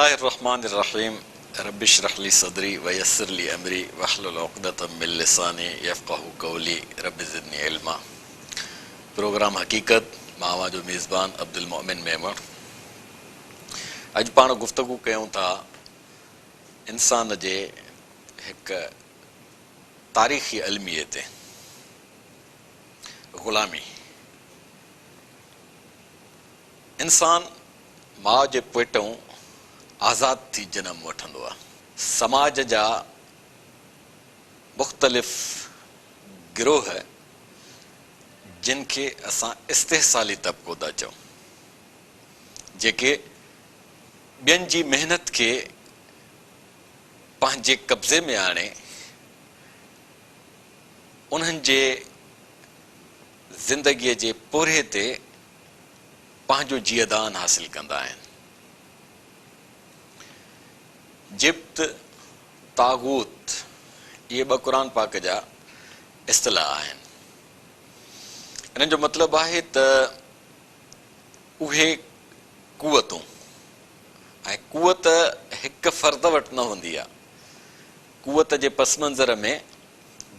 बिस्मिल्लाहिर्रहमानिर्रहीम रब्बिश रह ली सदरी वयस्सिर ली अमरी वहलुल उक़दतम मिन लिसानी यफ़क़हू क़ौली रब्बि ज़िदनी इल्मा। प्रोग्राम हकीकत मां जो मेज़बान अब्दुल मोमिन मेमण। अॼु पाण गुफ़्तगू कयूं था इंसान जे हिक तारीख़ी अलमिये ते, ग़ुलामी। इंसान माउ जे पेटूं आज़ाद थी जनम वठंदो आहे। समाज जा मुख़्तलिफ़ गिरोह जिन खे असां इस्तेहसाली तबिक़ो था चऊं, जेके ॿियनि जी महिनत खे पंहिंजे कब्ज़े में आणे उन्हनि जे ज़िंदगीअ जे पोरे ते पंहिंजो जीअदान हासिल कंदा आहिनि। जिब्त, तागूत, इहे ॿ क़ुरान पाक जा इस्तिलाह आहिनि। इन्हनि जो मतिलबु आहे त उहे कुवतूं, ऐं कुवत हिकु फ़र्द वटि न हूंदी आहे, कुवत जे पस मंज़र में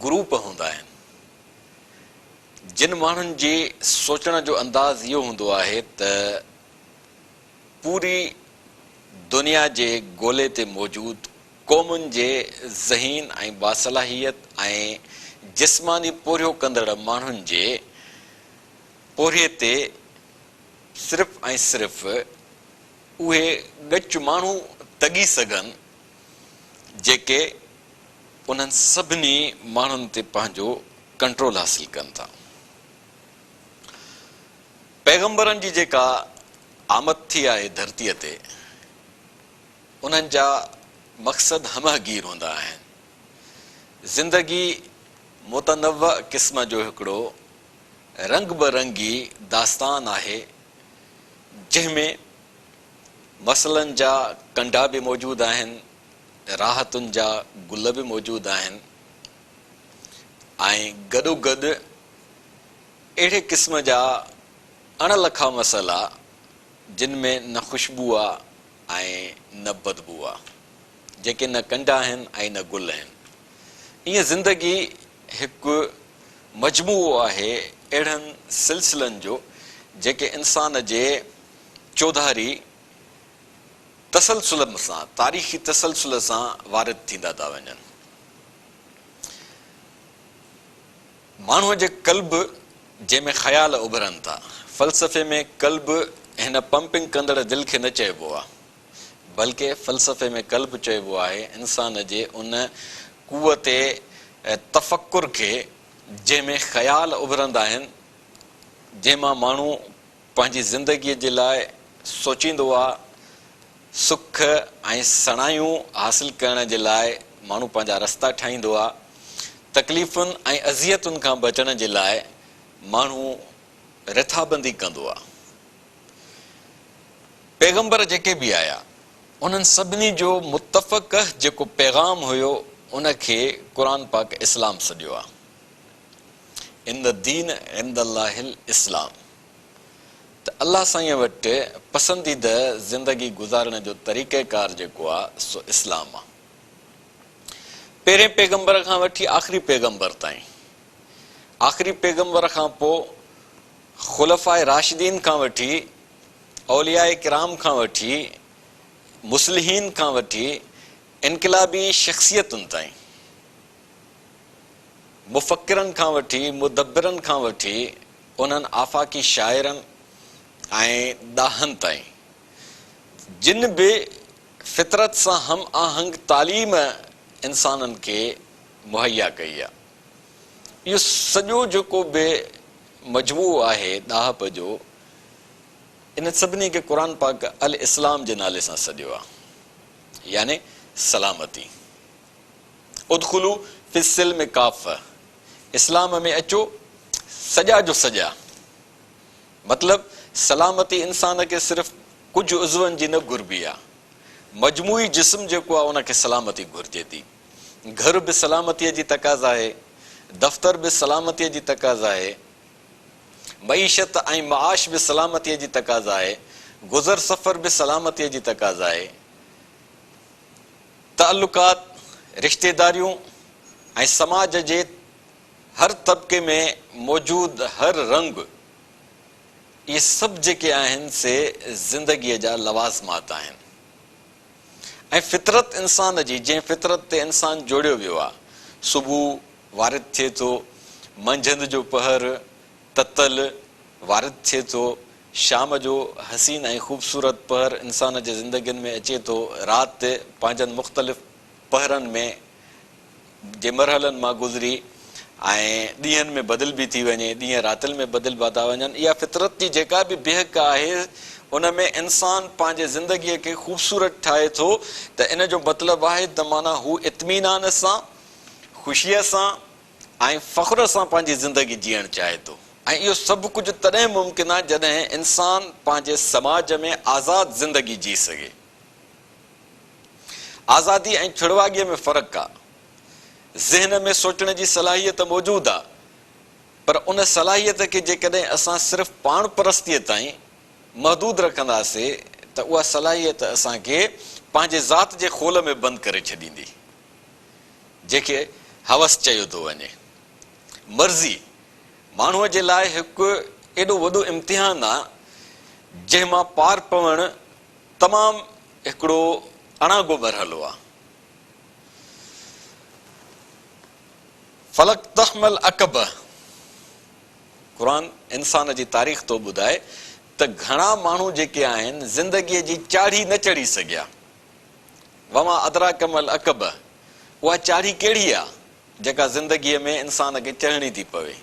ग्रुप हूंदा आहिनि। जिन माण्हुनि जी सोचण जो अंदाज़ इहो हूंदो आहे त पूरी दुनिया जे ॻोल्हे ते मौजूदु क़ौमुनि जे ज़हीन ऐं बासलाहियत ऐं जिस्मानी पोरियो कंदड़ माण्हुनि जे पोरे ते सिर्फ़ ऐं सिर्फ़ उहे ॻच माण्हू तॻी सघनि जेके उन्हनि सभिनी माण्हुनि ते पंहिंजो कंट्रोल हासिल कनि था। पैगंबरनि जी जेका आमद थी आहे धरतीअ ते, उन्हनि जा मक़सद हमगीर हूंदा आहिनि। ज़िंदगी मुतनव्व क़िस्म जो हिकिड़ो रंग बरंगी दास्तान आहे, जंहिंमें मसलनि जा कंडा बि मौजूदु आहिनि, राहतुनि जा गुल बि मौजूदु आहिनि, ऐं गॾोगॾु अहिड़े क़िस्म जा अणलखा मसइला जिन में न ख़ुशबू आहे ऐं न बदबू आहे, जेके न कंडा आहिनि ऐं न गुल आहिनि। ईअं ज़िंदगी हिकु मजमूओ आहे अहिड़नि सिलसिलनि जो जेके इंसान जे चौधारी तसलसुल सां, तारीख़ी तसलसुल सां वारिद थींदा था वञनि। माण्हूअ जे क़ल्ब जंहिंमें ख़्याल उभरनि था, फ़लसफ़े में क़ल्ब हिन पंपिंग कंदड़ दिलि खे न चइबो आहे, बल्कि फ़लसफ़े में क़ल्ब चइबो आहे इंसान जे उन क़ुवत तफ़क्कुर खे जंहिंमें ख़्याल उभरंदा आहिनि, जंहिंमां माण्हू पंहिंजी ज़िंदगीअ जे लाइ सोचींदो आहे, सुख ऐं सणायूं हासिल करण जे लाइ माण्हू पंहिंजा रस्ता ठाहींदो आहे, तकलीफ़ुनि ऐं अज़ियतुनि खां बचण जे लाइ माण्हू रिथाबंदी कंदो आहे। पैगंबर जेके बि आया, उन्हनि सभिनी जो मुतफ़क़ जेको पैगाम हुयो, उनखे क़ुरान पाक इस्लाम सॾियो आहे। इन दीन इंदल्लाहिल इस्लाम, त अल्लाह साईं वटि पसंदीदा ज़िंदगी गुज़ारण जो तरीक़ेकार जेको आहे सो इस्लाम आहे। पहिरें पैगंबर खां वठी आख़िरी पैगंबर ताईं, आख़िरी पैगंबर खां पोइ ख़ुलफ़ाए राशिदीन खां वठी, औलियाए किराम खां वठी, मुस्लिहीन खां वठी, इनक़िलाबी शख़्सियतुनि ताईं, मुफ़क्किरनि खां वठी, मुदब्बिरनि खां वठी, उन्हनि आफ़ाक़ी शाइरनि ऐं ॾाहनि ताईं, जिन बि फितरत सां हम आहंग तालीम इंसाननि खे मुहैया कई आहे, इहो सॼो जेको बि मजमूओ आहे ॾाहप जो, इन सभिनी खे क़ुरान पाक अल इस्लाम जे नाले सां सॼियो आहे, याने सलामती। उदखुलू फिस्सिल्म काफ़, इस्लाम में अचो सॼा जो सॼा। मतिलबु सलामती इंसान खे सिर्फ़ु कुझु उज़वनि जी न घुरिबी आहे, मजमूई जिस्म जेको आहे उनखे सलामती घुरिजे थी। घर बि सलामतीअ जी तक़ाज़ा आहे, दफ़्तर बि सलामतीअ जी तक़ाज़ा आहे, मईशत ऐं माश बि सलामतीअ जी तक़ाज़ा आहे, गुज़र सफ़र बि सलामतीअ जी तक़ाज़ा आहे, ताल्लुकात, रिश्तेदारियूं ऐं समाज जे हर तबिके में मौजूद हर रंग, ये सभु जेके आहिनि से ज़िंदगीअ जा लवाज़मात आहिनि। ऐं फितरत इंसान जी, जंहिं फितरत ते इंसान जोड़ियो वियो आहे, सुबुह वारिद थिए थो, मंझंदि जो पहर ततल वारिद थिए थो, शाम जो हसीन ऐं ख़ूबसूरत पहर इंसान जे ज़िंदगियुनि में अचे थो, राति पंहिंजनि मुख़्तलिफ़ पहरनि में जे मरहलनि मां गुज़री ऐं ॾींहंनि में बदिल बि थी वञे, ॾींहं रातिनि में बदिल बि था वञनि। इहा फितरत जी जेका बि बेहक आहे, उन में इंसान पंहिंजे ज़िंदगीअ खे ख़ूबसूरत ठाहे थो, त इन जो मतिलबु आहे त माना हू इत्मीनान सां, ख़ुशीअ सां ऐं फ़ख्र सां पंहिंजी ज़िंदगी जीअणु चाहे थो। ऐं इहो सभु कुझु तॾहिं मुमकिन आहे जॾहिं इंसान पंहिंजे समाज में आज़ादु ज़िंदगी जी सघे। आज़ादी ऐं छुड़वागीअ में फ़र्क़ु आहे। ज़हन में सोचण जी सलाहियत मौजूदु आहे, पर उन सलाहियत खे जेकॾहिं असां सिर्फ़ु पाण परस्तीअ ताईं महदूद रखंदासीं त उहा सलाहियत असांखे पंहिंजे ज़ात जे खोल में बंदि करे छॾींदी, जंहिंखे हवस चयो थो वञे। मर्ज़ी माण्हूअ जे लाइ हिकु एॾो वॾो इम्तिहान आहे, जंहिं मां पार पवणु तमामु हिकिड़ो अणागो मरहलो आहे। फलक तहमल अकब, क़ुरान इंसान जी तारीख़ थो ॿुधाए त घणा माण्हू जेके आहिनि ज़िंदगीअ जी चाढ़ी न चढ़ी सघिया। वमा अदरा कमल अकब, उहा चाढ़ी कहिड़ी आहे जेका ज़िंदगीअ में इंसान खे चढ़णी थी पवे।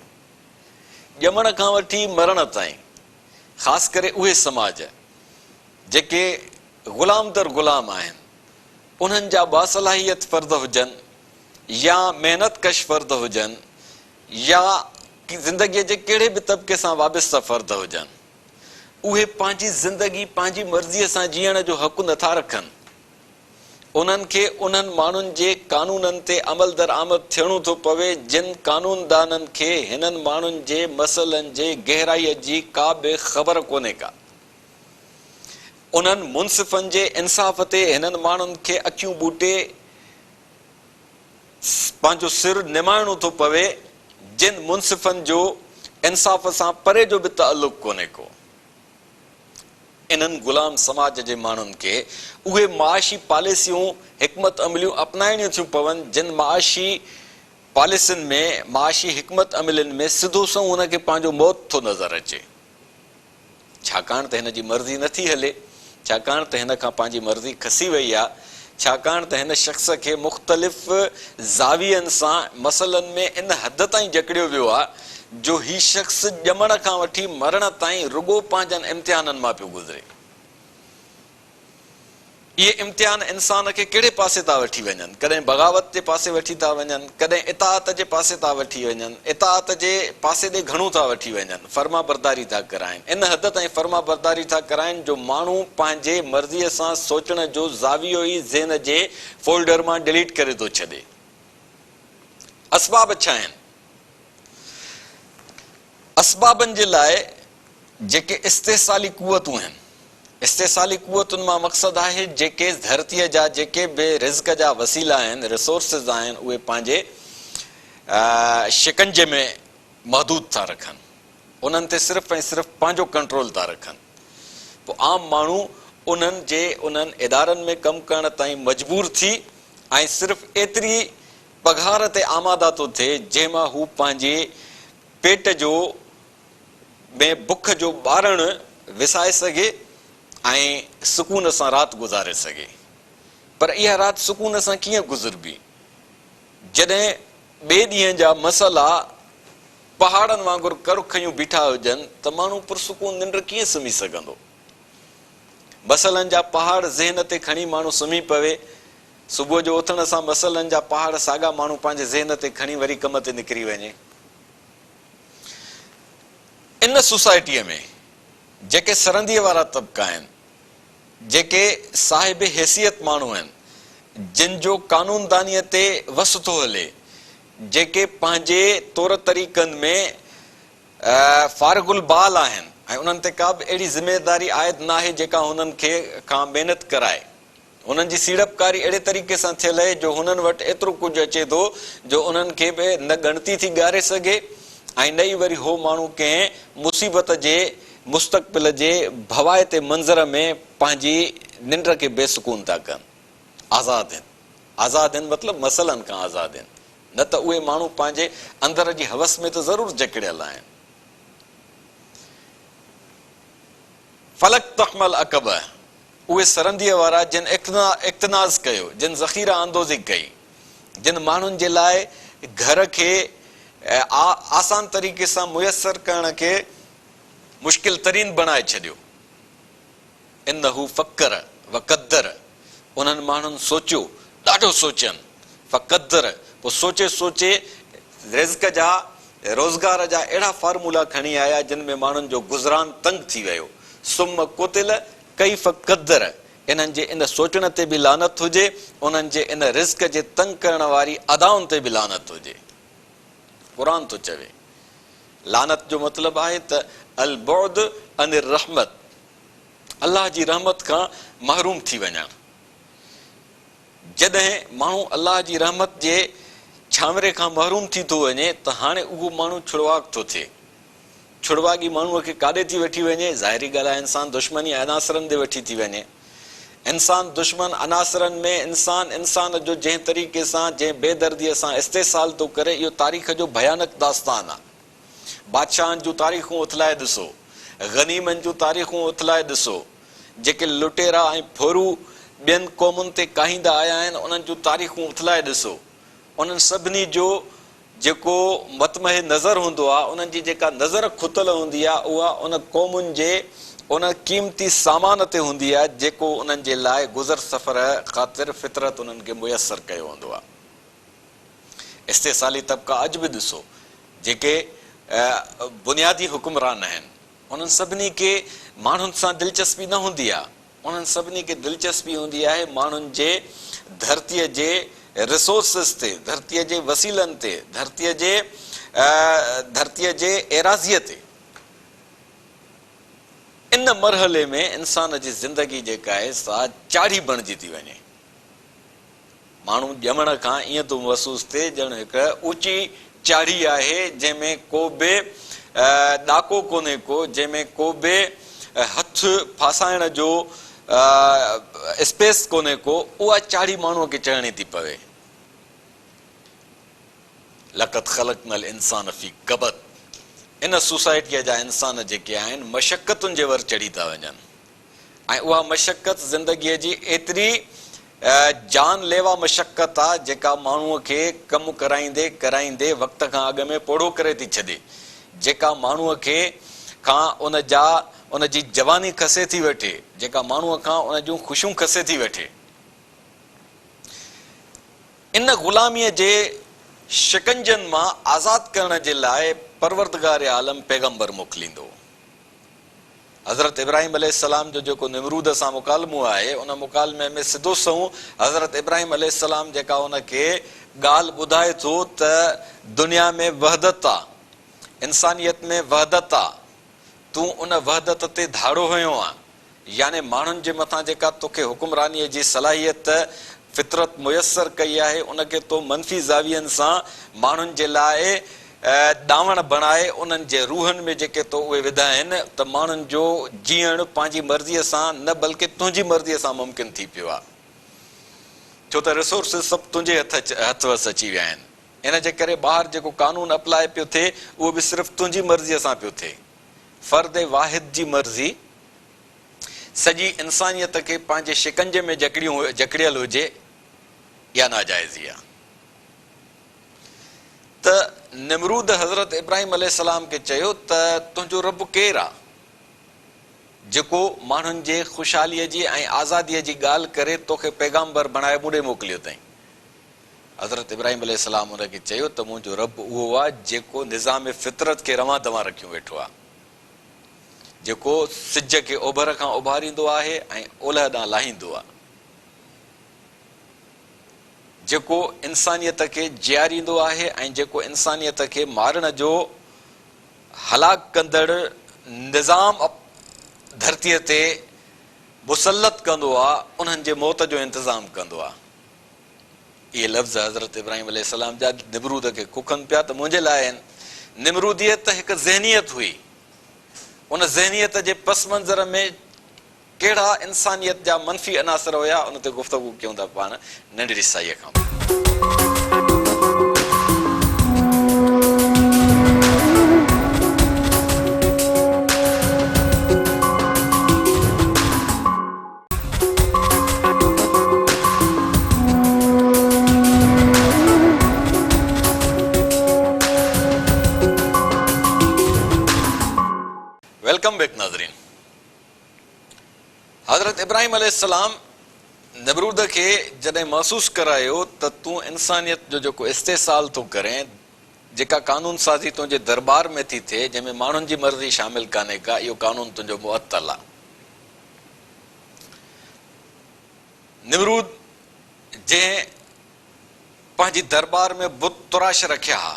ॼमण खां वठी मरण ताईं, ख़ासि करे उहे समाज जेके ग़ुलाम दर ग़ुलाम आहिनि, उन्हनि जा बासलाहियत फ़र्द हुजनि या महिनत कश फ़र्द हुजनि या ज़िंदगीअ जे कहिड़े बि तबिके सां वाबस्ता फ़र्द हुजनि, उहे पंहिंजी ज़िंदगी पंहिंजी मर्ज़ीअ सां जीअण जो हक़ु नथा रखनि। उन्हनि खे उन्हनि माण्हुनि जे कानूननि ते अमल दर आमद थियणो थो पवे, जिन कानूनदाननि खे हिननि माण्हुनि जे मसइलनि जे गहराईअ जी का बि ख़बर कोन्हे का। उन्हनि मुनसिफ़नि जे इंसाफ़ ते हिननि माण्हुनि खे अखियूं ॿूटे पंहिंजो सिर निमाइणो थो पवे, जिन मुनसिफ़नि जो इंसाफ़ सां परे जो बि ताल्लुक़ कोन्हे को। इन्हनि ग़ुलाम समाज जे माण्हुनि खे उहे माशी पॉलिसियूं हिकमत अमलियूं अपनाइणियूं थियूं पवनि, जिन माशी पॉलिसियुनि में, माशी हिकमत अमलियुनि में सिधो सो हुनखे पंहिंजो मौत थो नज़र अचे। छाकाणि त हिन जी मर्ज़ी नथी हले, छाकाणि त हिन खां पंहिंजी मर्ज़ी खसी वई आहे, छाकाणि त हिन शख़्स खे मुख़्तलिफ़ ज़ावियनि सां मसइलनि में इन हद ताईं जकड़ियो वियो आहे जो ही शख़्स ॼमण खां वठी मरण ताईं रुॻो पंहिंजनि इम्तिहाननि मां पियो गुज़रे। इहे इम्तिहान इंसान खे कहिड़े पासे था वठी वञनि, कॾहिं बग़ावत जे पासे वठी था वञनि, कॾहिं इताअत जे पासे था वठी वञनि, इताअत जे पासे ॾे घणो था वठी वञनि, फर्मा बरदारी था कराइनि, इन हद ताईं फर्मा बरदारी था कराइनि जो माण्हू पंहिंजे मर्ज़ीअ सां सोचण जो ज़ावियो ई ज़हन जे फोल्डर मां डिलीट करे थो छॾे। असबाब छा आहिनि? असबाबनि जे लाइ जेके इस्तेसाली कुवतूं आहिनि, इस्तेसाली कुवतुनि मां मक़सदु आहे जेके धरतीअ जा जेके बि रिज़्क़ जा वसीला आहिनि, रिसोर्सिस आहिनि, उहे पंहिंजे शिकंजे में महदूद था रखनि, उन्हनि ते सिर्फ़ु ऐं सिर्फ़ु पंहिंजो कंट्रोल था रखनि। पोइ आम माण्हू उन्हनि इदारनि में कमु करण ताईं मजबूर थी ऐं सिर्फ़ु एतिरी पघार ते आमादा थो थिए जंहिं मां हू पंहिंजे पेट जो में बुख जो ॿारणु विसाए सघे ऐं सुकून सां राति गुज़ारे सघे। पर इहा राति सुकून सां कीअं गुज़रबी जॾहिं ॿिए ॾींहं जा मसइला पहाड़नि वांगुरु करुखयूं बीठा हुजनि त माण्हू पुरसुकून निंड कीअं सुम्ही सघंदो? मसइलनि जा पहाड़ ज़हन ते खणी माण्हू सुम्ही पवे, सुबुह जो उथण सां मसइलनि जा पहाड़ साॻा माण्हू पंहिंजे ज़हन ते खणी वरी कम ते निकिरी वञे। इन सोसाइटीअ में जेके सरहदीअ वारा तबिका आहिनि, जेके साहिब हैसियत माण्हू आहिनि, जिन जो कानूनदानीअ ते वस थो हले, जेके पंहिंजे तौर तरीक़नि में फारगुल बाल आहिनि ऐं उन्हनि ते का बि अहिड़ी ज़िमेदारी आयद न आहे जेका हुननि खे खां महिनत कराए, उन्हनि जी सीड़पकारी अहिड़े तरीक़े सां थियल आहे जो हुननि वटि एतिरो कुझु अचे थो जो उन्हनि खे बि न ॻणती थी ॻारे सघे ऐं न ई वरी हो माण्हू कंहिं मुसीबत जे मुस्तक़बिल जे भवाइते मंज़र में पंहिंजी निंड खे बेसुकून था कनि। आज़ादु आहिनि मतिलबु मसइलनि खां आज़ादु आहिनि, न त उहे माण्हू पंहिंजे अंदर जी हवस में त ज़रूरु जकड़ियल आहिनि। फलक तहमल अकब, उहे सरंदीअ वारा जिन इक्तनाज़ कयो, जिन ज़ख़ीरा अंदोज़ी कई, जिन माण्हुनि जे लाइ घर खे आसान तरीक़े सां मुयसर करण खे मुश्किल तरीन बणाए छॾियो। इन्नहु फ़क्कर व क़द्दर, उन्हनि माण्हुनि सोचियो, ॾाढो सोचियनि। फ़क़द्दर, पोइ सोचे सोचे रिज़्क़ जा रोज़गार जा अहिड़ा फार्मूला खणी आया जिन में माण्हुनि जो गुज़रान तंग थी वियो। सुम कुतिल कैफ़ क़द्दर, इन्हनि जे इन सोचण ते बि लानत हुजे, उन्हनि जे इन रिज़्क़ जे तंग करण वारी अदाउनि ते बि लानत हुजे। क़ुरान थो चवे लानत जो मतिलबु आहे त अल बुअद अनिर रहमत, अलाह जी रहमत खां महरूम थी वञणु। जॾहिं माण्हू अलाह जी रहमत जे छांवरे खां महरूम थी थो वञे त हाणे उहो माण्हू छुड़वाक थो थिए। छुड़वागी माण्हूअ खे काॾे थी वठी वञे? ज़ाहिरी ॻाल्हि आहे, इंसान दुश्मनी अनासरनि ते वठी थी वञे। इंसान दुश्मन अनासरनि में इंसान जो जंहिं तरीक़े सां जंहिं बेदर्दीअ सां इस्तेसाल थो करे, इहो तारीख़ जो भयानक दास्तान आहे। बादशाहनि जूं तारीख़ूं उथलाए ॾिसो, गनीमनि जूं तारीख़ूं उथलाए ॾिसो, जेके लुटेरा ऐं फोरू ॿियनि क़ौमुनि ते काहींदा आया आहिनि उन्हनि जूं तारीख़ूं उथलाए ॾिसो। उन्हनि सभिनी जो जेको मतमहे नज़र हूंदो आहे, उन्हनि जी जेका नज़र खुतल हूंदी आहे, उहा उन क़ौमुनि जे उन क़ीमती सामान ते हूंदी आहे जेको उन्हनि जे लाइ गुज़र सफ़र ख़ातिर फितरत उन्हनि खे मुयसरु कयो हूंदो आहे। इस्तेसाली तबिका अॼु बि ॾिसो, जेके बुनियादी हुकुमरान आहिनि, उन्हनि सभिनी खे माण्हुनि सां दिलचस्पी न हूंदी आहे। उन्हनि सभिनी खे दिलचस्पी हूंदी आहे माण्हुनि जे धरतीअ जे रिसोर्सिस ते, धरतीअ जे वसीलनि ते, धरतीअ जे एराज़ीअ ते। इन मरहले में इंसान जी ज़िंदगी जेका आहे सा चाढ़ी बणिजी थी वञे। माण्हू ॼमण खां ईअं थो महसूस थिए ॼण हिकु ऊची चाढ़ी आहे जंहिंमें को बि ॾाको कोन्हे को, जंहिंमें को बि हथ फासाइण जो स्पेस कोन्हे को, उहा चाढ़ी माण्हूअ खे चढ़णी थी पवे। लक़द ख़लक़नल इंसान फ़ी कबद, इन सोसाइटीअ जा इंसान जेके आहिनि मशक़तुनि जे वर चढ़ी था वञनि ऐं उहा मशक़त ज़िंदगीअ जी एतिरी जानलेवा मशक़त आहे जेका माण्हूअ खे कमु कराईंदे कराईंदे वक़्त खां अॻु में पोड़ो करे थी छॾे, जेका माण्हूअ खे खां उन जी जवानी खसे थी वठे, जेका माण्हूअ खां उन जूं ख़ुशियूं खसे थी वठे। इन ग़ुलामीअ जे शिकंजनि मां आज़ादु करण जे लाइ परवरदिगार आलम पैगंबर मोकिलींदो। हज़रत इब्राहिम अलैहिस्सलाम जो जेको निमरूद सां मुकालमो आहे, उन मुकालमे में सिधो सऊं हज़रत इब्राहिम अलैहिस्सलाम जेका उनखे ॻाल्हि ॿुधाए थो त दुनिया में वहदत आहे, इंसानियत में वहदत आहे, तूं उन वहदत ते धाड़ो हयो आहे। याने माण्हुनि जे मथां जेका तोखे हुकुमरानीअ जी सलाहियत फितरत मुयसर कई आहे, उनखे तो मनफ़ी ज़ावियनि सां माण्हुनि जे लाइ ॾावण बणाए उन्हनि जे रूहनि में जेके तो उहे विधा आहिनि त माण्हुनि जो जीअण पंहिंजी मर्ज़ीअ सां न बल्कि तुंहिंजी मर्ज़ीअ सां मुमकिन थी पियो आहे, छो त रिसोर्सिस सभु तुंहिंजे हथ वस अची विया आहिनि। इन जे करे ॿाहिरि जेको कानून अप्लाई पियो थिए उहो बि सिर्फ़ु तुंहिंजी मर्ज़ीअ सां पियो थिए। फ़र्द वाहिद जी मर्ज़ी सॼी इंसानियत खे पंहिंजे शिकंजे में जकड़ियल हुजे या नाजाइज़ी आहे। त निमरूद हज़रत इब्राहिम अलैहिस्सलाम खे चयो त तुंहिंजो रब केरु आहे जेको माण्हुनि जे ख़ुशहालीअ जी ऐं आज़ादीअ जी ॻाल्हि करे तोखे पैगाम्बर बणाए मूं ॾे मोकिलियो अथई। हज़रत इब्राहिम अलैहिस्सलाम हुनखे चयो त मुंहिंजो रब उहो आहे जेको निज़ाम फितरत खे रवां दवां रखियो वेठो आहे, जेको सिज खे ओभर खां उभारींदो आहे ऐं ओलह ॾांहुं लाहींदो आहे, जेको इंसानियत खे जीआरींदो आहे ऐं जेको इंसानियत खे मारण जो हलाक कंदड़ निज़ाम धरतीअ ते मुसलत कंदो आहे, उन्हनि जे मौत जो इंतज़ाम कंदो आहे। इहे लफ़्ज़ हज़रत इब्राहिम अलैहिस्सलाम जा निमरूद खे कुखनि पिया त मुंहिंजे लाइ आहिनि। निमरूदियत हिकु ज़हनियत हुई, उन ज़हनियत जे पस मंज़र में कहिड़ा इंसानियत जा मनफ़ी अनासर हुया, उन ते गुफ़्तगू कयूं था पाण नंढड़ी साईअ खां। वेलकम बैक नाज़रीन। हज़रत इब्राहिम अलैहिस्सलाम निमरूद खे जॾहिं महसूस करायो त तूं इंसानियत जो जेको इस्तेसाल थो करें, जेका कानून साज़ी तुंहिंजे दरबार में थी थिए, जंहिंमें माण्हुनि जी मर्ज़ी शामिल कान्हे का, इहो कानून तुंहिंजो मुअत्तल आहे। निमरूद जंहिं पंहिंजी दरबार में बुत तुराश रखिया हा,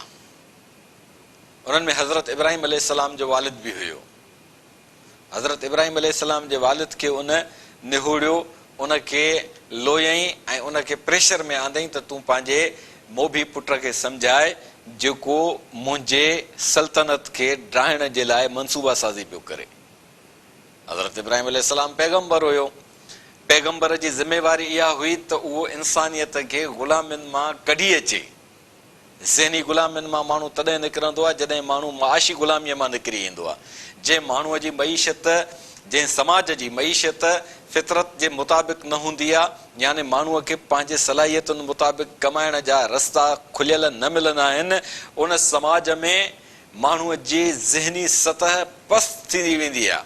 उन्हनि में हज़रत इब्राहिम अलैहिस्सलाम जो वालिद बि हुयो। हज़रत इब्राहिम अलैहिस्सलाम जे वालिद खे उन निहोड़ियो, उनखे लोयई ऐं उनखे प्रेशर में आंदई त तूं पंहिंजे मोभी पुट खे सम्झाए जेको मुंहिंजे सल्तनत खे ड्राइण जे लाइ मनसूबा साज़ी पियो करे। हज़रत इब्राहिम अलैहिस्सलाम पैगंबर हुयो। पैगंबर जी ज़िम्मेवारी इहा हुई त उहो इंसानियत खे ग़ुलामियुनि मां कढी अचे। ज़हनी ग़ुलामियुनि मां माण्हू तॾहिं निकिरंदो आहे जॾहिं माण्हू माशी ग़ुलामीअ मां निकिरी ईंदो आहे। जंहिं माण्हूअ जी मईशत, जंहिं समाज जी मईशत फितरत जे मुताबिक़ न हूंदी आहे, यानी माण्हूअ खे पंहिंजे सलाहियतुनि मुताबिक़ कमाइण जा रस्ता खुलियल न मिलंदा आहिनि, उन समाज में माण्हूअ जी ज़हनी सतह पस्त थींदी वेंदी आहे।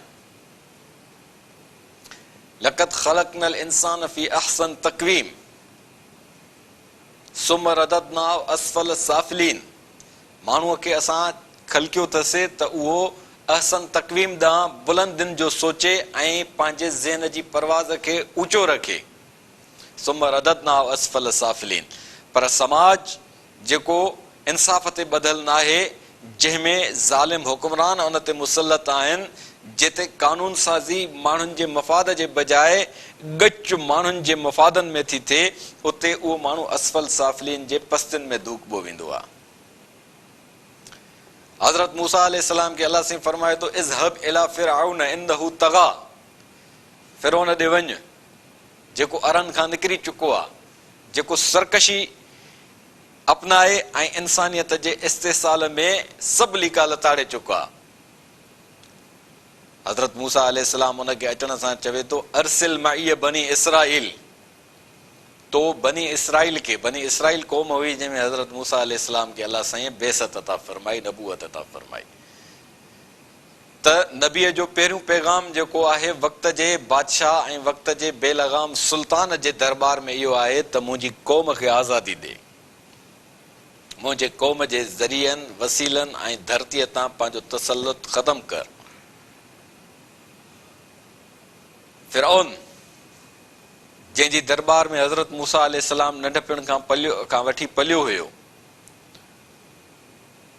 लक़द ख़लक़नल इंसान फी अहसन तक़वीम सुम रददनाहु अस्फल साफिलीन। माण्हूअ खे असां ख़लकियो अथसि त उहो अहसन तक़वीम ॾांहुं बुलंदियुनि जो सोचे ऐं पंहिंजे ज़हन जी परवाज़ खे ऊचो रखे। सुम रददनाहु अस्फल साफिलीन। पर समाज जेको इंसाफ़ ते ॿधल न आहे, जंहिंमें ज़ालिम हुकुमरान उन ते मुसलत आहिनि, जिते कानून साज़ी माण्हुनि जे मफ़ाद जे बजाए ॻच माण्हुनि जे मफ़ादनि में थी थिए, उते उहो माण्हू असफल साफिलीन जे पस्तियुनि में धूकबो वेंदो आहे। हज़रत मूसा अलैहिस्सलाम खे अल्लाह साईं फरमाए थो, इज़हब इला फिरऔन इन्नहु तग़ा। फिरौन ॾे वञ, जेको अरनि खां निकिरी चुको आहे, जेको सरकशी अपनाए ऐं इंसानियत जे इस्तेसाल में सभु लीका लताड़े चुको आहे। हज़रत मूसा अलैहिस्सलाम उनखे अचण सां चवे थो, अरसिल मइय बनी इसराइल। तो बनी इसराइल खे, बनी इसराइल क़ौम हुई जंहिंमें हज़रत मूसा अलैहिस्सलाम खे अल्लाह साईं बेसत अता फरमाई, नबूअत अता फरमाई। त नबीअ जो पहिरियों पैगाम जेको आहे वक़्त जे बादशाह ऐं वक़्त जे बेलगाम सुल्तान जे दरबार में इहो आहे त मुंहिंजी क़ौम खे आज़ादी ॾे, मुंहिंजे क़ौम जे ज़रियनि वसीलनि ऐं धरतीअ तां पंहिंजो तसल्लुत ख़तमु कर। फिरऔन जंहिंजी दरबार में हज़रत मूसा अलैहिस्सलाम नंढपिण खां वठी पलियो हुयो,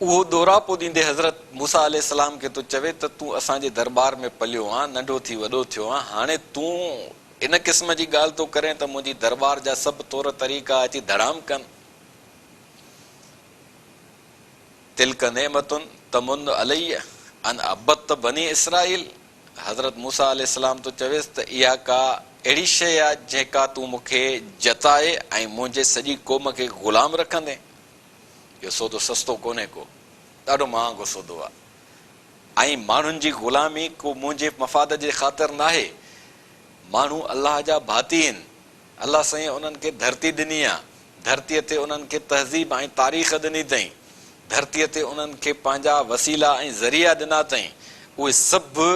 उहो दोरापो ॾींदे हज़रत मूसा अलैहिस्सलाम खे तो चवे त तूं असांजे दरबार में पलियो आहे, नंढो थी वॾो थियो आहे, हाणे तूं इन क़िस्म जी ॻाल्हि तो करें त मुंहिंजी दरबार जा सभु तौर तरीक़ा अची धड़ाम कनि। तिल्क नेमतुन तमुन अलैया अन अबत बनी इसराइल। हज़रत मूसा अलैहिस्सलाम तो चवेसि त इहा का अहिड़ी शइ आहे जेका तूं मूंखे जताए ऐं मुंहिंजे सॼी क़ौम खे ग़ुलाम रखंदे। इहो सौदो सस्तो कोन्हे को, ॾाढो महांगो सौदो आहे। ऐं माण्हुनि जी ग़ुलामी को मुंहिंजे मफ़ाद जे ख़ातिर न आहे। माण्हू अलाह जा भाती आहिनि। अलाह साईं उन्हनि खे धरती ॾिनी आहे, धरतीअ ते उन्हनि खे तहज़ीब ऐं तारीख़ ॾिनी अथई, धरतीअ ते उन्हनि खे पंहिंजा वसीला ऐं ज़रिया ॾिना अथई। उहे सभु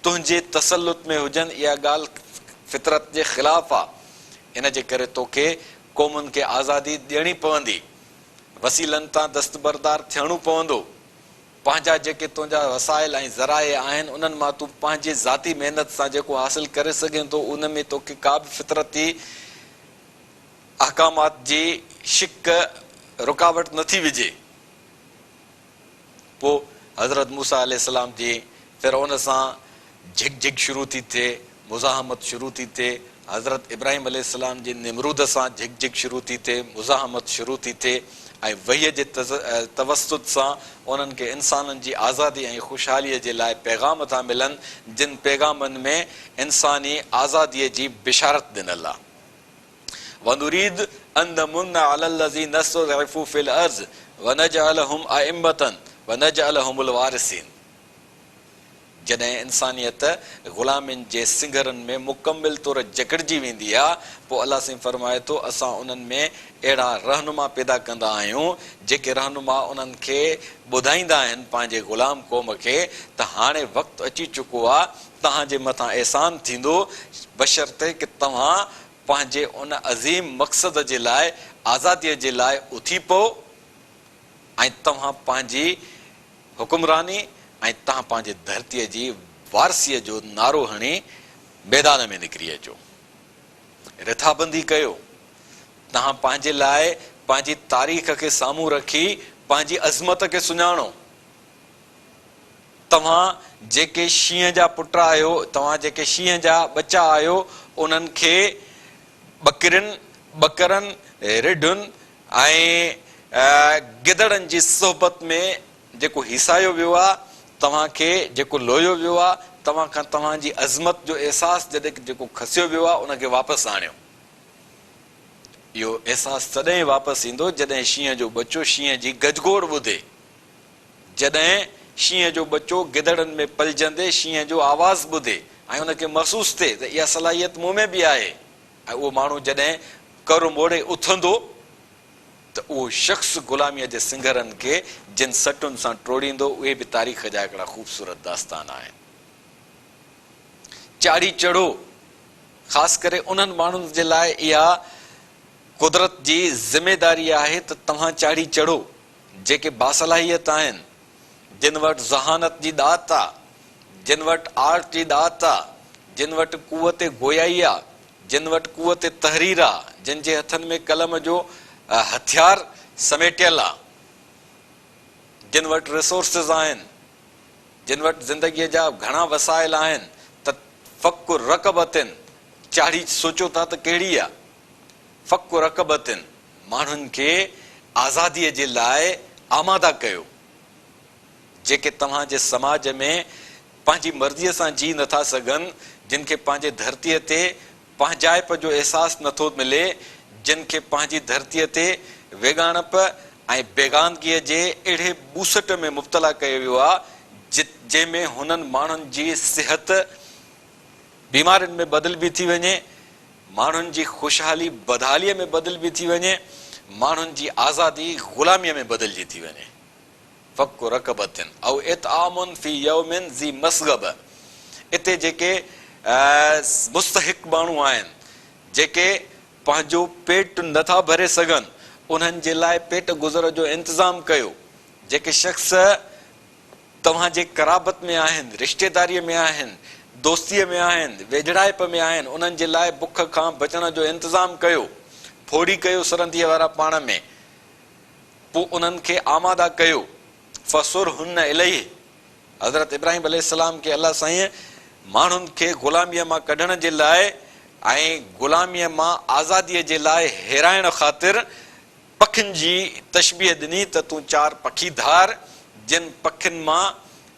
तुंहिंजे तसल्लुत में हुजनि, इहा ॻाल्हि फितरत जे ख़िलाफ़ आहे। इन जे करे तोखे क़ौमुनि खे आज़ादी ॾियणी पवंदी, वसीलनि तां दस्तबरदार थियणो पवंदो। पंहिंजा जेके तुंहिंजा वसाइल ऐं ज़राए आहिनि, उन्हनि मां तूं पंहिंजे ज़ाती महिनत सां जेको हासिल करे सघे थो, उन में तोखे का बि फितरती अहकामात जी शिक रुकावट नथी विझे। पोइ हज़रत मूसा अलैहिस्सलाम जी फिरौन सां झिक झिक शुरू थी थिए, मुज़ाहमत शुरू थी थिए, हज़रत इब्राहिम अलैहिस्सलाम जी निमरूद सां झिक झिक शुरू थी थिए, मुज़ाहमत शुरू थी थिए ऐं वहीअ जे तवसुत सां उन्हनि खे इंसाननि जी आज़ादी ऐं ख़ुशहालीअ जे लाइ पैगाम था मिलनि, जिन पैगामनि में इंसानी आज़ादीअ जी बिशारत ॾिनल आहे। वनुरीद अन नमुन्ना अलल लज़ीना इस्तज़अफ़ू फ़िल अर्ज़ वनजअलहुम अइम्मतन वनजअलहुमुल वारिसीन। जॾहिं इंसानियत ग़ुलामिन जे सिंगरनि में मुकमिल तौर जकड़जी वेंदी आहे, पोइ अलाह साईं फरमाए थो असां उन्हनि में अहिड़ा रहनुमा पैदा कंदा आहियूं जेके रहनुमा उन्हनि खे ॿुधाईंदा आहिनि पंहिंजे ग़ुलाम क़ौम खे त हाणे वक़्तु अची चुको आहे, तव्हांजे मथां अहसान थींदो बशर्ते कि तव्हां पंहिंजे उन अज़ीम मक़सद जे लाइ, आज़ादीअ जे लाइ उथी पओ ऐं तव्हां पंहिंजी हुकुमरानी ऐं तव्हां पंहिंजे धरतीअ जी वारसीअ जो नारो हणी मैदान में निकिरी अचो, रिथाबंदी कयो। तव्हां पंहिंजे लाइ पंहिंजी तारीख़ खे साम्हूं रखी पंहिंजी अज़मत खे सुञाणो। तव्हां जेके शींहं जा पुट आहियो, तव्हां जेके शींहं जा बचा आहियो, उन्हनि खे बकरनि, रिढुनि ऐं गिदड़नि जी सोहबत में जेको हिसायो वियो आहे, तव्हांखे जेको लोयो वियो आहे, तव्हां खां तव्हांजी अज़मत जो अहसासु जेको खसियो वियो आहे उनखे वापसि आणियो। इहो अहसासु तॾहिं वापसि ईंदो जॾहिं शींहं जो बचो शींहं जी गजगोड़ ॿुधे, जॾहिं शींहं जो बचो गिदड़नि में पलिजंदे शींहं जो आवाज़ु ॿुधे ऐं उनखे महसूसु थिए त इहा सलाहियत मूं में बि आहे। ऐं उहो माण्हू जॾहिं कर मोड़े उथंदो त उहो शख़्स ग़ुलामीअ जे सिंगरनि खे जिन सटुनि सां टोड़ींदो, उहे बि तारीख़ जा हिकिड़ा ख़ूबसूरत दास्तान आहिनि। चाढ़ी चढ़ो, ख़ासि करे उन्हनि माण्हुनि जे लाइ इहा कुदरत जी ज़िमेदारी आहे त तव्हां चाढ़ी चढ़ो जेके बासलाहियत आहिनि, जिन वटि ज़हानत जी दात आहे, जिन वटि आर्ट जी दात आहे, जिन वटि कुवत गोयाई आहे, जिन वटि कुवत तहरीर आहे, जिन जे हथनि में कलम जो हथियार समेटियल आहे, जिन वटि रिसोर्सिस आहिनि, जिन वटि ज़िंदगीअ जा घणा वसाइल आहिनि, त फ़क़ु रक़बतिन, चाढ़ी सोचो था त कहिड़ी आहे, फ़क़ु रक़बतिन, माण्हुनि खे आज़ादीअ जे लाइ आमादा कयो। जेके तव्हांजे समाज में पंहिंजी मर्ज़ीअ सां जी नथा सघनि, जिन खे पंहिंजे धरतीअ ते पंहिंजाइप जो अहसासु नथो मिले, जिन खे पंहिंजी धरतीअ ते वेगाणप ऐं बेगानगीअ जे अहिड़े बूसट में मुब्तला कयो वियो आहे जंहिंमें हुननि माण्हुनि जी सिहत बीमारियुनि में बदिलबी थी वञे, माण्हुनि जी ख़ुशहाली बदहालीअ में बदिलबी थी वञे, माण्हुनि जी आज़ादी ग़ुलामीअ में बदिलजी थी वञे। फ़क़ु रक़बतिन औ इतआमुन फ़ी यौमिन ज़ी मसग़ब। इते जेके मुस्तहिक़ माण्हू आहिनि, जेके पंहिंजो पेट नथा भरे सघनि, उन्हनि जे लाइ पेट गुज़र जो इंतज़ाम कयो। जेके शख़्स तव्हांजे क़राबत में आहिनि, रिश्तेदारीअ में आहिनि, दोस्तीअ में आहिनि, वेझड़ाइप में आहिनि, उन्हनि जे लाइ बुख खां बचण जो इंतज़ाम कयो। फोड़ी कयो सरंदीअ वारा पाण में, पोइ उन्हनि खे आमादा कयो। फ़सुर हुन इलैहि, हज़रत इब्राहिम अलैहिस्सलाम खे अलाह साईं माण्हुनि खे ग़ुलामीअ मां कढण जे लाइ ऐं ग़ुलामीअ मां आज़ादीअ जे लाइ हिराइण ख़ातिर पखियुनि जी तशबीह ॾिनी त तूं चार पखी धार, जिन पखियुनि मां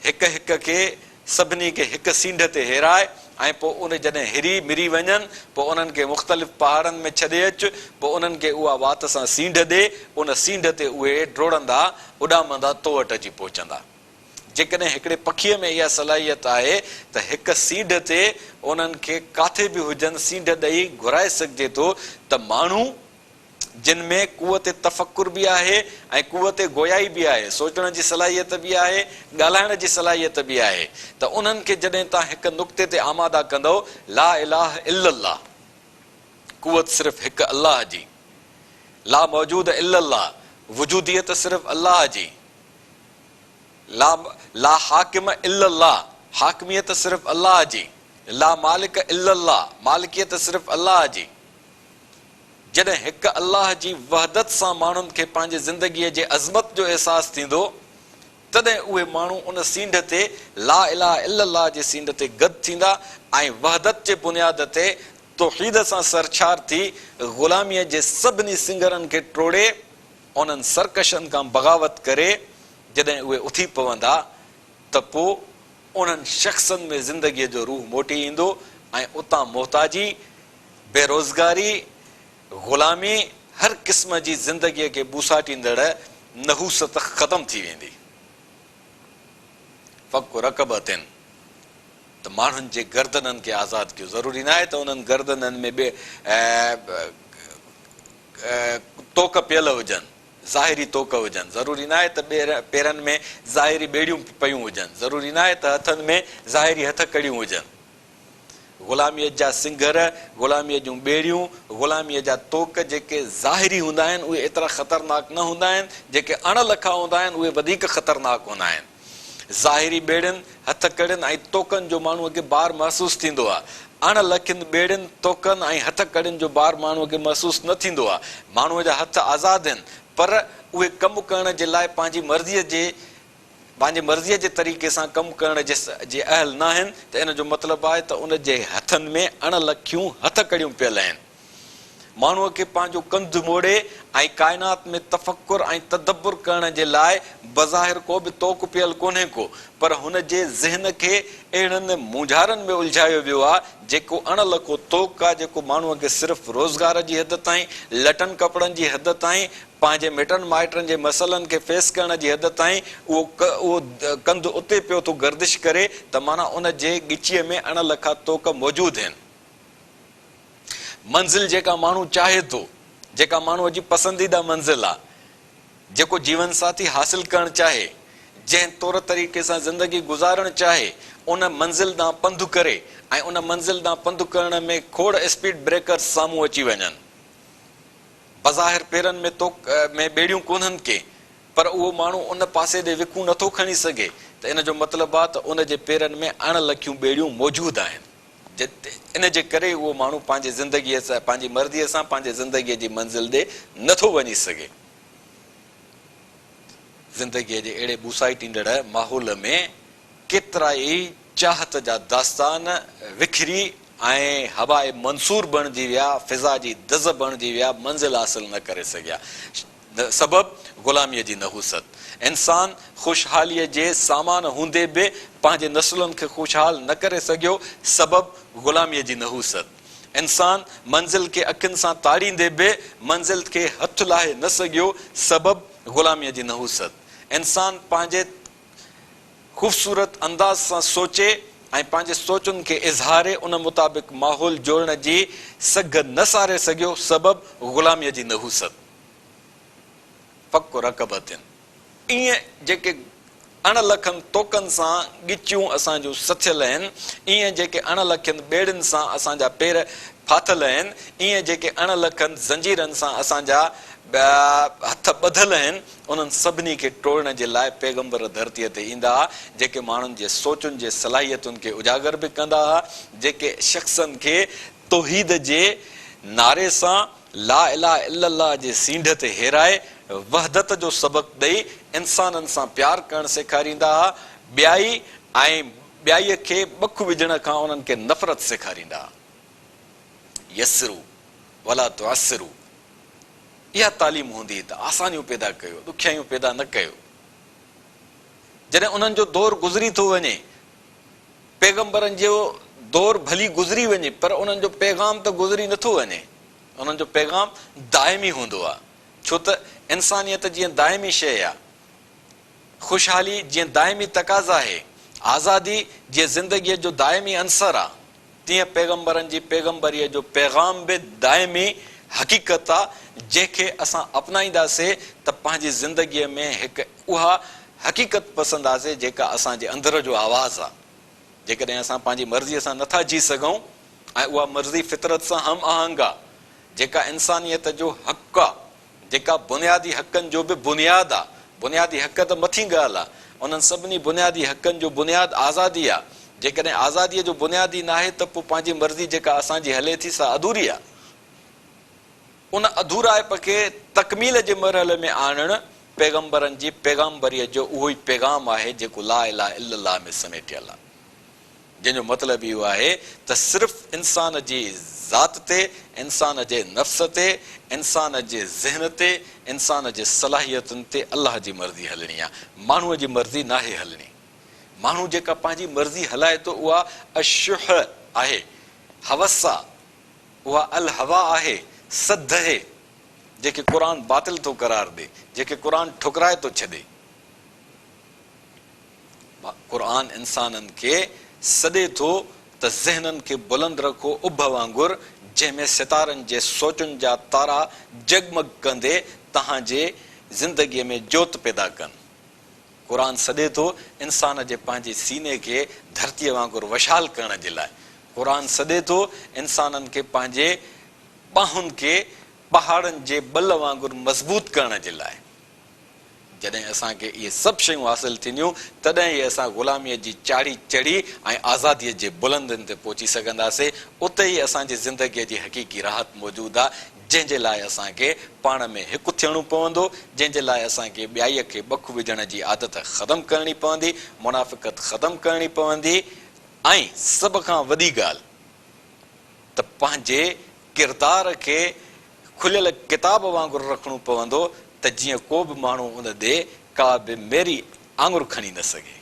हिक हिक खे सभिनी खे हिक सींढ ते हिराए ऐं पोइ उन जॾहिं हिरी मिरी वञनि, पोइ उन्हनि खे मुख़्तलिफ़ पहाड़नि में छॾे अचु, पोइ उन्हनि खे उहा वात सां सींढ ॾे, उन सींढ ते उहे डोड़ंदा उॾामंदा तो वटि अची पहुचंदा। जेकॾहिं हिकिड़े पखीअ में इहा सलाहियत आहे त हिक सींढ ते उन्हनि खे काथे बि हुजनि सींढ ॾेई घुराए सघिजे थो, त माण्हू जिन में कुवत तफ़कुर बि आहे ऐं कुवत गोयाई बि आहे, सोचण जी सलाहियत बि आहे, ॻाल्हाइण जी सलाहियत बि आहे, त उन्हनि खे जॾहिं तव्हां हिक नुक़्ते ते आमादा कंदो, ला इलाह इल्लल्लाह, कुवत सिर्फ़ु हिकु अल्लाह जी, ला मौजूद इल्लल्लाह, वजूदियत सिर्फ़ु अल्लाह जी, ला हाकिम इल्लल्लाह, हाकिमियत सिर्फ़ु अल्लाह जी, ला मालिक इल्लल्लाह, मालिकियत सिर्फ़ु अल्लाह जी। जॾहिं हिकु अल्लाह जी वहदत सां माण्हुनि खे पंहिंजे ज़िंदगीअ जे अज़मत जो अहसासु थींदो, तॾहिं उहे माण्हू उन सींड ते ला इलाहा इल्लल्लाह जे सींड ते गॾु थींदा ऐं वहदत जे बुनियाद ते तौहीद सां सरछार थी ग़ुलामीअ जे सभिनी सिंगरनि खे टोड़े उन्हनि सरकशनि खां बग़ावत करे जॾहिं उहे उथी पवंदा त पोइ उन्हनि शख़्सनि में ज़िंदगीअ जो रूह मोटी ईंदो ऐं उतां मोहताजी, बेरोज़गारी, ग़ुलामी, हर क़िस्म जी ज़िंदगीअ खे ॿूसाटींदड़ नहूसत ख़तम थी वेंदी। फ़क़ु रक़बतिन त माण्हुनि जे गर्दननि खे आज़ादु कयो। ज़रूरी न आहे त उन्हनि गर्दननि में बि तोक पियल हुजनि, ज़ाहिरी तोक हुजनि। ज़रूरी न आहे त पेरनि में ज़ाहिरी ॿेड़ियूं पयूं हुजनि। ज़रूरी न आहे त हथनि में ज़ाहिरी हथकड़ियूं हुजनि। ग़ुलामीअ जा सिंगर, ग़ुलामीअ जूं ॿेड़ियूं, ग़ुलामीअ जा तोक जेके ज़ाहिरी हूंदा आहिनि उहे एतिरा ख़तरनाक न हूंदा आहिनि, जेके अणलखा हूंदा आहिनि उहे वधीक ख़तरनाक हूंदा आहिनि। ज़ाहिरी ॿेड़ियुनि, हथकड़ियुनि ऐं तोकनि जो माण्हूअ खे बार महसूसु थींदो आहे। अणलखियुनि ॿेड़ियुनि, तोकनि ऐं हथकड़ियुनि जो बार माण्हूअ खे महसूसु न थींदो आहे। माण्हूअ जा हथ आज़ादु आहिनि, पर उहे कमु करण जे लाइ पंहिंजी मर्ज़ीअ जे तरीक़े सां कमु करण जे अहल न आहिनि। त इन जो मतिलबु आहे त उन जे हथनि में अणलखियूं हथकड़ियूं पियल आहिनि। माण्हूअ खे पंहिंजो कंधु मोड़े ऐं काइनात में तफ़क्कुर ऐं तदब्बुर करण जे लाइ बज़ाहिर को बि तोक पियल कोन्हे को, पर हुन जे ज़हन खे अहिड़नि मुंझारनि में उलझायो वियो आहे जेको अणलखो तोक आहे, जेको माण्हूअ खे सिर्फ़ु रोज़गार जी हद ताईं, लटनि कपिड़नि जी हद ताईं, पंहिंजे मिटनि माइटनि जे मसइलनि खे फेस करण जी हद ताईं उहो कंधु उते पियो थो गर्दिश करे त माना उन जे ॻिचीअ में अणलखा तोक मौजूदु आहिनि। मंज़िल जेका माण्हू चाहे थो, जेका माण्हूअ जी पसंदीदा मंज़िल आहे, जेको जीवन साथी हासिल करणु चाहे, जंहिं तौर तरीक़े सां ज़िंदगी गुज़ारणु चाहे, उन मंज़िल ॾांहुं पंधु करे ऐं उन मंज़िल ॾांहुं पंधु करण में खोड़ स्पीड ब्रेकर्स साम्हूं अची वञनि। बज़ाहिर पेरनि में तोक में ॿेड़ियूं कोन्हनि के, पर उहो माण्हू उन पासे ॾे विकूं नथो खणी सघे, त इन जो मतिलबु आहे त उन जे पेरनि में अणलखियूं ॿेड़ियूं मौजूदु आहिनि। इन जे करे उहो माण्हू पंहिंजी ज़िंदगीअ सां, पंहिंजी मर्ज़ीअ सां पंहिंजे ज़िंदगीअ जी मंज़िल ॾे नथो वञी सघे। ज़िंदगीअ जे अहिड़े ॿूसाईटींदड़ माहौल में केतिरा ई चाहत जा दास्तान विखरी ऐं हवाए मंसूर बणिजी विया, फिज़ा जी दज़ बणिजी विया, मंज़िल हासिल न करे सघिया। सबबु ग़ुलामीअ जी नहूसत। इंसान ख़ुशहालीअ जे सामान हूंदे बि पंहिंजे नसुलनि खे ख़ुशहाल न करे सघियो, सबबु ग़ुलामीअ जी नहूसत। इंसान मंज़िल खे अखियुनि सां ताड़ींदे बि मंज़िल खे हथु लाहे न सघियो, सबबु ग़ुलामीअ जी नहूसत। इंसान पंहिंजे ख़ूबसूरत अंदाज़ सां सोचे ऐं पंहिंजे सोचुनि खे इज़हारे उन मुताबिक़ माहौल जोड़ण जी सघ न सारे सघियो, सबबु ग़ुलामीअ जी नहूसत। फ़क़ु रक़बतिन। ईअं जेके अणलखनि तोकनि सां ॻिचियूं असांजूं सथियल आहिनि, ईअं जेके अणलखियुनि ॿेड़ियुनि सां असांजा पेर फाथल आहिनि, ईअं जेके अणलखनि ज़ंजीरनि सां असांजा हथ ॿधल आहिनि, उन्हनि सभिनी खे टोड़ण जे लाइ पैगंबर धरतीअ ते ईंदा हुआ, जेके माण्हुनि जे सोचुनि जे सलाहियतुनि खे उजागर बि कंदा हुआ, जेके शख़्सनि खे तौहीद जे नारे सां, ला इलाहा इल्लल्लाह जे सींढ ते हेराए वहदत जो सबक़ ॾेई इंसाननि सां प्यार करणु सेखारींदा हुआ, ॿियाईअ खे ॿख विझण खां उन्हनि खे नफ़रत सेखारींदा हुआ। यसरू वला तुअस्सिरू, इहा तालीम हूंदी त आसानियूं पैदा कयो, ॾुखियाइयूं पैदा न कयो। जॾहिं उन्हनि जो दौरु गुज़री थो वञे, पैगंबरनि जो दौरु भली गुज़री वञे, पर उन्हनि जो पैगाम त गुज़री नथो वञे। उन्हनि जो पैगाम दाइमी हूंदो आहे, छो त इंसानियत जीअं दाइमी शइ आहे, ख़ुशहाली जीअं दाइमी तक़ाज़ा आहे, आज़ादी जीअं ज़िंदगीअ जो दाइमी अंसर आहे, तीअं पैगंबरनि जी पैगंबरीअ जो पैगाम बि दाइमी हक़ीक़त आहे, जंहिंखे असां अपनाईंदासीं त पंहिंजी ज़िंदगीअ में हिकु उहा हक़ीक़त पसंदासीं जेका असांजे अंदर जो आवाज़ु आहे। जेकॾहिं असां पंहिंजी मर्ज़ीअ सां नथा जी सघूं ऐं उहा मर्ज़ी फितरत सां हम आहंग आहे, जेका इंसानियत जो हक़ु आहे, जेका बुनियादी हक़नि जो बि बुनियादु आहे। बुनियादी हक़ त मथी ॻाल्हि आहे, उन्हनि सभिनी बुनियादी हक़नि जो बुनियादु आज़ादी आहे। जेकॾहिं आज़ादीअ जो बुनियादी न आहे त पोइ पंहिंजी मर्ज़ी जेका असांजी हले थी सा अधूरी आहे। उन अधूराइप खे तकमील जे मरहले में आणणु पैगंबरनि जी पैगामबरीअ जो उहो ई पैगाम आहे जेको ला इलाहा इल्लल्लाह में समेटियल आहे, जंहिंजो मतिलबु इहो आहे त सिर्फ़ु इंसान जी ज़ात ते, इंसान जे नफ़्स ते, इंसान जे ज़हन ते, इंसान जे सलाहियतुनि ते अलाह जी मर्ज़ी हलणी आहे, माण्हूअ जी मर्ज़ी नाहे हलणी। माण्हू जेका पंहिंजी मर्ज़ी हलाए थो उहा अशुह आहे, हवस आहे, उहा अल हवा आहे, सद आहे, जेके क़ुर बातिल थो करार ॾे, जेके क़ुर ठुकराए थो छॾे। क़ुर इंसाननि खे सॾे थो त ज़हननि खे बुलंद रखो उभ वांगुरु, जंहिंमें सितारनि जे सोचुनि जा तारा जगमग कंदे तव्हांजे ज़िंदगीअ में जोत पैदा कनि। क़ुर सॾे थो इंसान जे पंहिंजे सीने खे धरतीअ वांगुरु वशाल करण जे लाइ। क़ुर सॾे थो इंसाननि खे पंहिंजे ॿाहुनि खे पहाड़नि जे बल वांगुरु मज़बूत करण जे लाइ। जॾहिं असांखे इहे सभु शयूं हासिल थींदियूं तॾहिं ई असां ग़ुलामीअ जी चाढ़ी चढ़ी ऐं आज़ादीअ जे बुलंदियुनि ते पहुची सघंदासीं। उते ई असांजी ज़िंदगीअ जी हक़ीक़ी राहत मौजूदु आहे, जंहिंजे लाइ असांखे पाण में हिकु थियणो पवंदो, जंहिंजे लाइ असांखे ॿियाईअ खे बख विझण जी आदत ख़तमु करणी पवंदी, मुनाफ़िक़त ख़तमु करणी पवंदी, ऐं सभ खां वॾी ॻाल्हि त पंहिंजे किरदार खे खुलियल किताब वांगुरु रखणो पवंदो त जीअं को बि माण्हू उन ॾे का बि मेरी आङुर खणी न सघे।